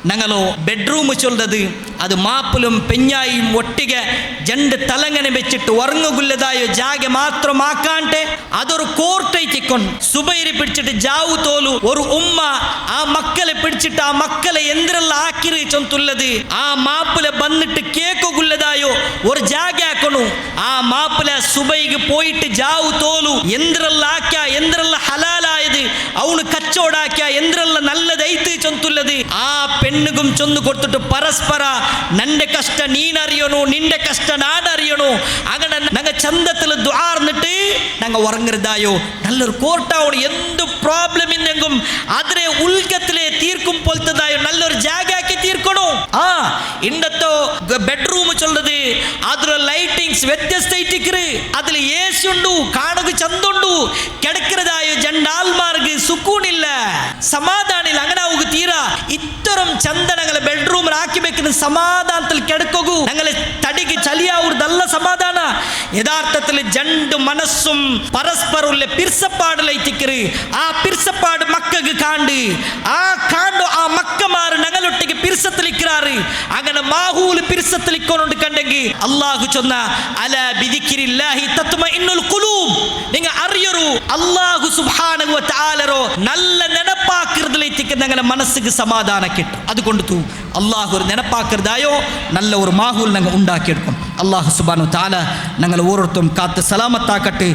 ഞങ്ങളോ ബെഡ്റൂം ചൊല്ലത് അത് മാപ്പിലും പെഞ്ഞായും ഒട്ടിಗೆ ജണ്ട് തലങ്ങനെ വെച്ചിട്ട് ഉറങ്ങുകുല്ലതായോ ജാഗ മാത്രമാക്കാണ്ട് അതൊരു കോർട്ടൈറ്റിക്കൊണ്ട് സുബൈരി പിടിച്ചിട്ട് ജാവു തോലു ഒരു ഉമ്മ ആ മക്കളെ പിടിച്ചിട്ട് ആ മക്കളെ എന്തിനെല്ലാം ആക്കിരി ചൊന്തുള്ളത് ആ മാപ്പിലെ വന്നിട്ട് കേക്കുകുല്ലതായോ ഒരു ജാഗ ആക്കണു ആ മാപ്പിലെ സുബൈക്ക് പോയിട്ട് ജാവു തോലു എന്തിനെല്ലാം ആക്കിയ എന്തിനെല്ലാം ഹലാലായത് അവന് കച്ചവടാക്കിയ എന്തിനെല്ലാം നല്ലതൈത്ത് ചൊന്തുള്ളത് ആ പെണ്ണുകും ചൊന്നു കൊടുത്തിട്ട് പരസ്പര നന്റെ കഷ്ട നീനറിയണു നിന്റെ കഷ്ട നാനറിയണു അങ്ങനെ ഞങ്ങൾ ചന്തത്തിൽ ദ്വാർന്നിട്ട് ഞങ്ങൾ ഉറങ്ങരുതായോ നല്ലൊരു കോർട്ടാവണം എന്ത് പ്രോബ്ലം ഇന്നെങ്കും അതിനെ ഉൽക്കത്തിലെ തീർക്കും പോലത്തതായോ നല്ലൊരു ജാഗാക്കി തീർക്കണോ ആ ഇന്നത്തോ ബെഡ്റൂം ചൊല്ലത് അതിൽ ലൈറ്റിങ്സ് വ്യത്യസ്തയിട്ടിക്കറ് അതിൽ ഏസി ഉണ്ടു കാണുക ചന്തുണ്ടു കിടക്കുന്നതായോ ജണ്ടാൽമാർക്ക് സുക്കൂണില്ല സമാധാനില്ല അങ്ങനെ അവക്ക് തീരാ ഇത്തരം ചന്ത ഞങ്ങളെ ബെഡ്റൂമിൽ ആക്കി വെക്കുന്ന സമാധാനത്തിൽ കിടക്കൂ ഞങ്ങളെ തടിക്ക് ചലിയാവുന്നതല്ല സമാധാന യഥാർത്ഥത്തിൽ രണ്ട് മനസ്സും പരസ്പരമുള്ള പിർസപ്പാടിലെത്തിക്കറ് ആ പിർസപ്പാട് മക്കൾക്ക് കാണ്ട് ആ കാണ്ടു ആ മക്കമാർ ഞങ്ങളൊട്ടിക്ക് പിർസത്തിലിക്കാറ് അങ്ങനെ മാഹൂൽ പിർസത്തിലിക്കൊണ്ട് കണ്ടെങ്കിൽ അള്ളാഹു ചൊന്ന അല ബിദിക്രില്ലാഹി തത്മഇന്നുൽ ഖുലൂബ് നിങ്ങൾ അറിയറു അള്ളാഹു സുബ്ഹാനഹു വ തആലറോ നല്ല നെനപ്പാക്കിറതിലെത്തിക്ക് ഞങ്ങളെ മനസ്സിക്ക് സമാധാനം കിട്ടും അതുകൊണ്ട് തൂ അള്ളാഹു ഒരു നെനപ്പാക്കിറതായോ നല്ല ഒരു മാഹൂൽ ഞങ്ങൾ ഉണ്ടാക്കിയെടുക്കും അള്ളാഹു സുബ്ഹാനഹു വ തആല ഞങ്ങൾ ഓരോരുത്തരും കാത്ത് സലാമത്താക്കട്ടെ.